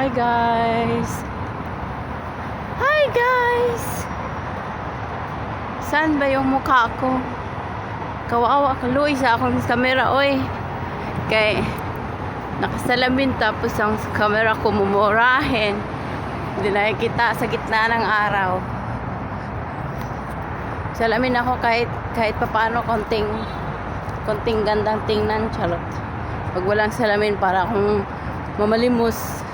Hi guys! Hi guys! Saan ba yung mukha ko? Kawawa, kaluoy sa akong camera, oy. Kay nakasalamin tapos ang camera ko mumurahin. Hindi nakikita sa gitna ng araw. Salamin ako kahit papaano konting gandang tingnan, charot. Pag walang salamin para akong mamalimos.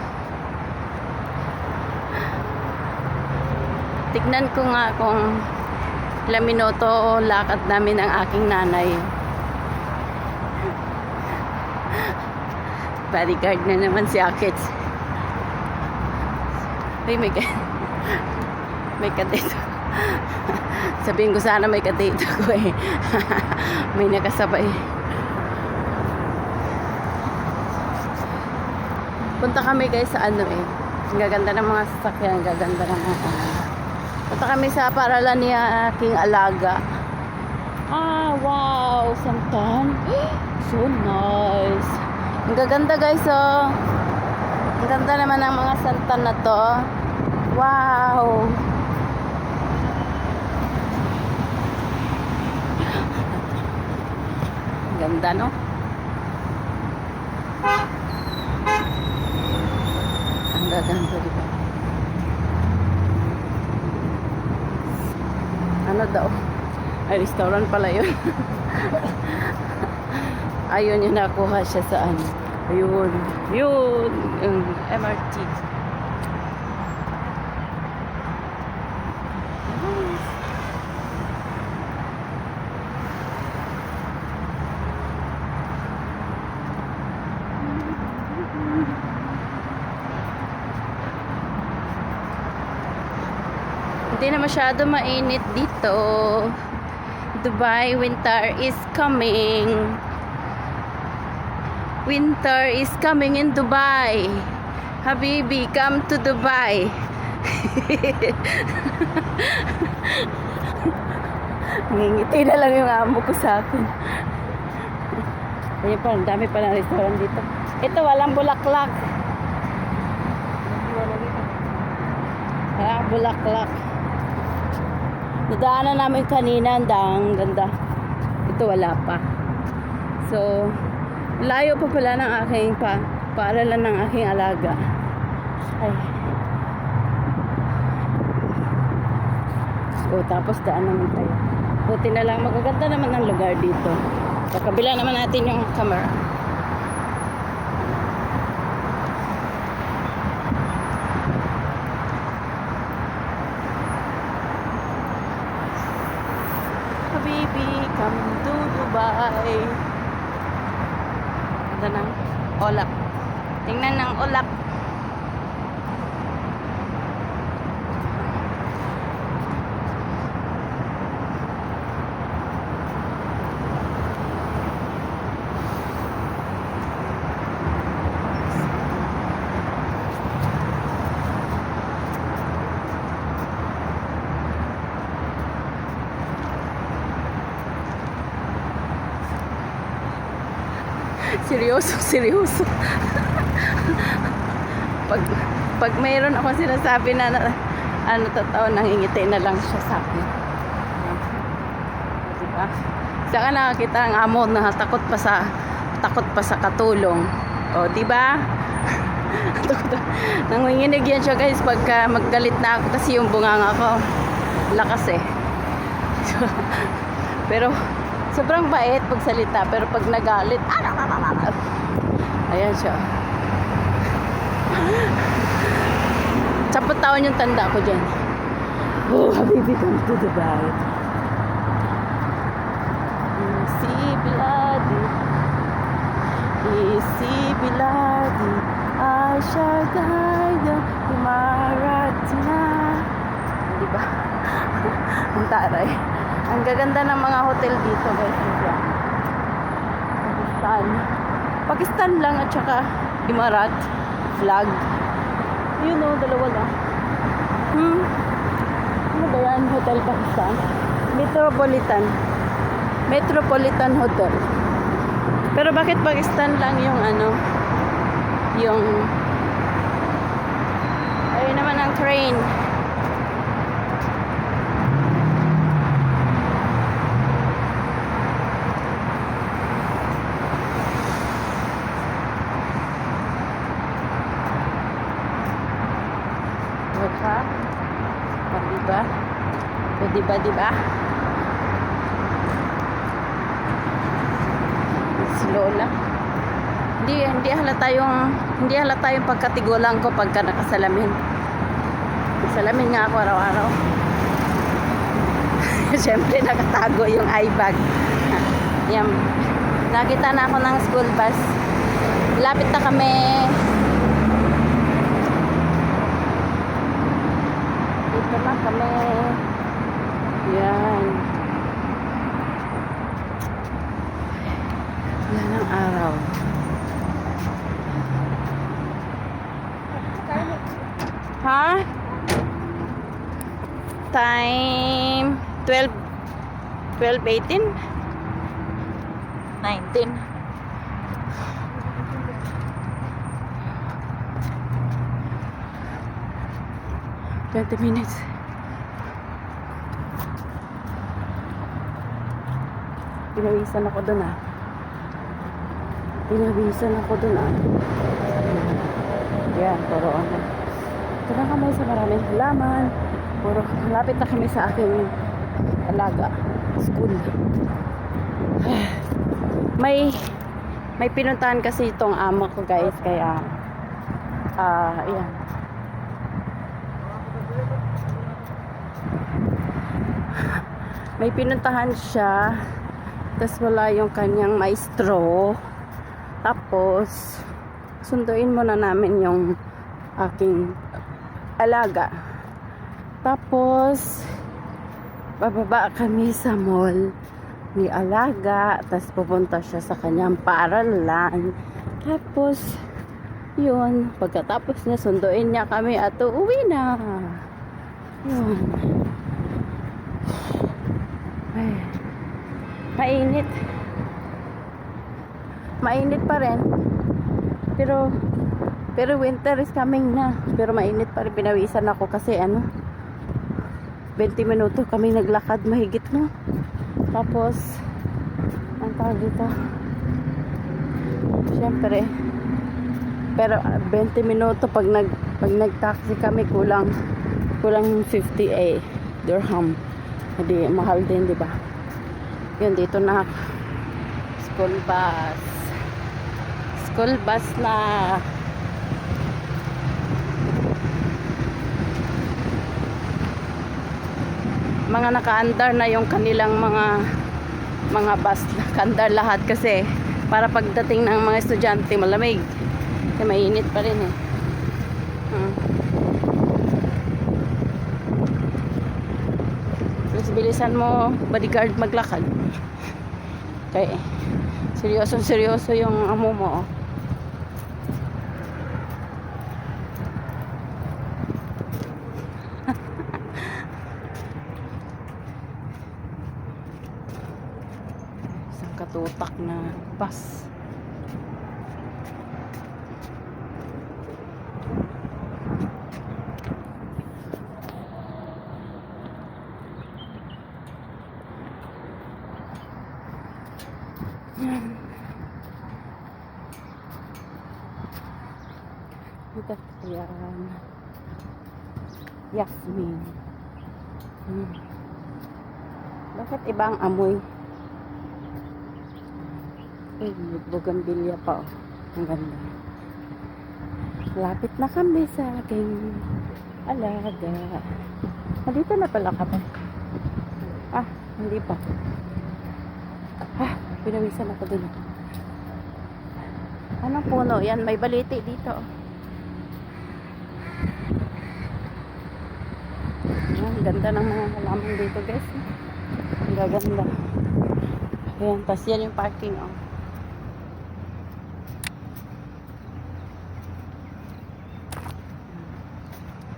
Tignan ko nga kung ilang minuto lakad namin ang aking nanay. Bodyguard na naman si Akits. Ay, may kadito. Sabihin ko sana may kadito ko eh. May nakasabay. Punta kami guys sa ano eh. Ang gaganda ng mga sasakyan, ang gaganda ng mga punta kami sa paralan ni aking alaga. Ah, wow, santan. So nice. Ang gaganda guys, oh. Ang ganda naman ng mga santan na to. Wow. Ang ganda, no? Ang gaganda, diba? Ano daw? Ay, restaurant pala yun. Ayun yung nakuha siya sa ano. Ayun. Yun. Yung MRT. Hindi na masyado mainit dito. Dubai, winter is coming. Winter is coming in Dubai. Habibi, come to Dubai. Ngingiti na lang yung amo ko sa akin. Ayun pa, ang dami pa ng restaurant dito. Ito, walang bulaklak. Walang bulaklak. Nadaanan namin kanina, ang ganda. Ito wala pa. So, layo pa pala ng aking paaralan ng aking alaga. Ay. O, tapos daan naman tayo. Buti na lang, magaganda naman ang lugar dito. Sa kabila naman natin yung camera. Habibi, come to Dubai. Ganda ng ulap. Tingnan ng ulap. Seryoso. pag mayroon ako sinasabi na ano totoo, nangingiti na lang siya sa akin. Diba? Saka nakakita ang amo na takot pa sa katulong. O, diba? Nanginginig yan siya guys pagka maggalit na ako kasi yung bunganga ko lakas eh. Pero sobrang bait pagsalita, pero pag nagalit, ayan siya. 10 taon yung tanda ko dyan. Oh, habibi, come to Dubai. Isi biladi, Aisha Gaida, Imaratina. Diba? Ang taray. Ang gaganda ng mga hotel dito guys. Pakistan lang at saka Imarat flag. Yun o, dalawa lang. Ano ba yan? Hotel Pakistan? Metropolitan Hotel. Pero bakit Pakistan lang yung ano? Yung Ayun naman ang train. Diba? Diba? Diba? Diba? Si Lola. Hindi halata yung pagkatigulang ko pagka nakasalamin. Salamin nga ako araw-araw. Siyempre nakatago yung eye bag. Yan. Nakita na ako ng school bus. Lapit na kami. Dito na kami. Yan. Yan ang araw. Ha? Time 12:18 19 20 minutes. Pinawisan ako dun ah. Yan, puro ano. Ito na kami sa maraming halaman. Puro malapit na kami sa aking alaga school. May pinuntahan kasi itong amo ko guys, kaya ayan. May pinuntahan siya, tapos wala yung kanyang maestro. Tapos sunduin muna namin yung aking alaga. Tapos bababa kami sa mall ni alaga, tapos pupunta siya sa kanyang paaralan. Tapos yun, pagkatapos niya sunduin niya kami at uuwi na. Yun. Ay, mainit pa rin, pero winter is coming na, pero mainit pa rin. Pinawisan ako kasi 20 minuto kami naglakad mahigit, no? Tapos ang tawag dito, syempre, pero 20 minuto pag nag-taxi kami, kulang 50 dirham. Hindi mahal din, di ba? Yun, dito na school bus na. Mga naka-andar na yung kanilang mga bus, naka-andar lahat kasi para pagdating ng mga estudyante malamig kasi mainit pa rin eh. Mas bilisan mo bodyguard maglakad. Okay, seryoso yung amo mo. Isang katutak na bus. Ito, yan. Yasmin. Bakit ibang amoy? May bougainvillea pa, oh. Ang ganda. Lapit na kami sa aking alaga. Dito na pala kami. Hindi pa. Pinawisan ako dun. Anong puno? Yan, may baliti dito. Ang ganda ng mga halaman dito, guys. Ang gaganda. Ayan, tas yan yung parking, oh.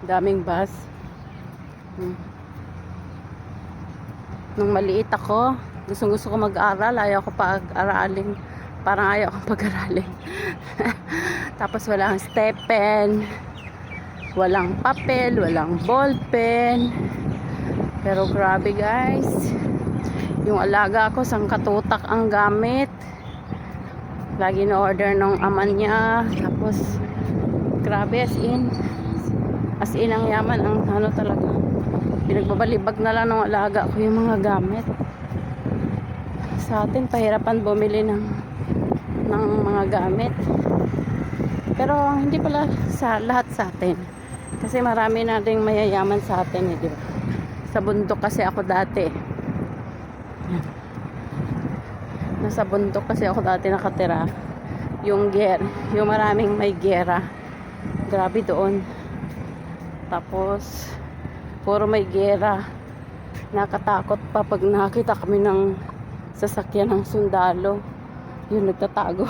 Daming bus. Nung maliit ako, gusto ko mag-aral, ayaw ko pag-aralin. Parang ayaw ko pag-aralin. Tapos wala ang stephen. Walang papel, walang ballpen. Pero grabe guys. Yung alaga ko, sangkatutak ang gamit. Lagi na order ng ama niya. Tapos, grabe as in ang yaman, ang ano talaga. Pinagbabalibag na lang ng alaga ko yung mga gamit. Sa atin, pahirapan bumili ng mga gamit. Pero, hindi pala sa lahat sa atin. Kasi marami na rin mayayaman sa atin, di ba? Sa bundok kasi ako dati. Yan. Nasa bundok kasi ako dati nakatira. Yung maraming may gera. Grabe doon. Tapos puro may gera. Nakatakot pa pag nakita kami ng sasakyan ng sundalo. Yun, nagtatago.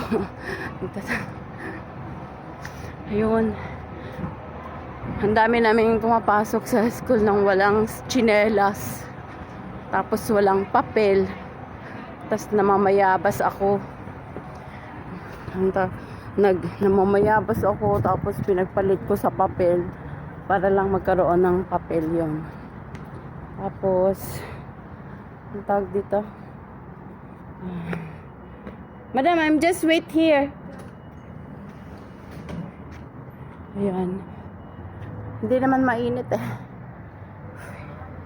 Ayun. Ang dami namin pumapasok sa school nang walang tsinelas. Tapos walang papel. Tapos namamayabas ako. Namamayabas ako. Tapos pinagpalit ko sa papel. Para lang magkaroon ng papel yon. Tapos, ang tawag dito. Madam, I'm just wait here. Ayan. Hindi naman mainit eh.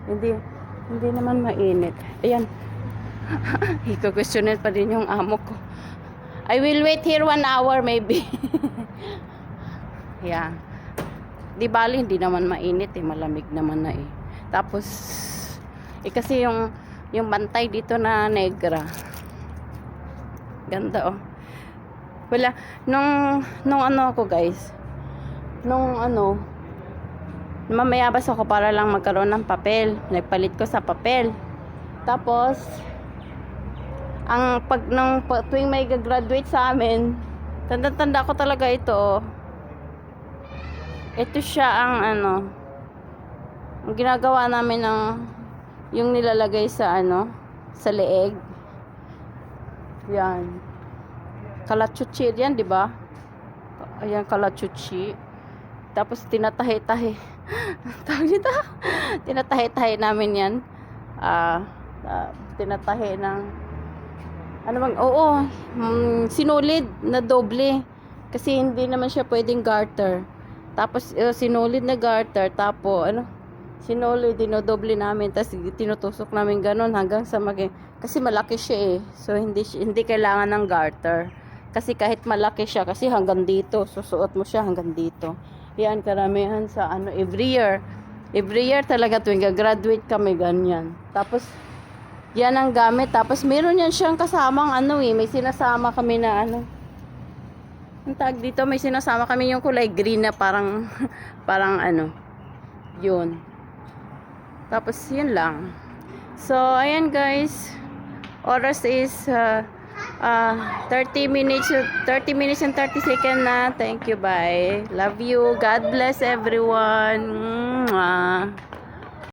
Hindi naman mainit. Ayan. Iko-questionin pa din yung amo ko. I will wait here 1 hour maybe. Yeah. Di bali, hindi naman mainit eh. Malamig naman na eh. Tapos, kasi yung bantay dito na negra. Ganda oh. Wala. Nung ano ako guys. Mamayabas ako para lang magkaroon ng papel. Nagpalit ko sa papel. Tapos, tuwing may graduate sa amin, tanda-tanda ko talaga ito. Ito siya ang ang ginagawa namin yung nilalagay sa sa leeg. Yan. Kalachuchi yan, di ba? Ayan, kalachuchi. Tapos tinatahi-tahi. Tawag dito. Tinatahi-tahi namin yan. Tinatahi ng sinulid na doble. Kasi hindi naman siya pwedeng garter. Tapos sinulid na garter. Tapos sinulid, dinodoble namin. Tapos tinutusok namin ganun hanggang sa kasi malaki siya eh. So hindi kailangan ng garter. Kasi kahit malaki siya, kasi hanggang dito, susuot mo siya hanggang dito. Yan, karamihan sa every year. Every year talaga tuwing graduate kami, ganyan. Tapos, yan ang gamit. Tapos, meron yan siyang kasamang may sinasama kami na ang tag dito, may sinasama kami yung kulay green na parang, yun. Tapos, yun lang. So, ayan guys. Oras is 30 minutes and 30 seconds na. Thank you, bye. Love you. God bless everyone. Mwah.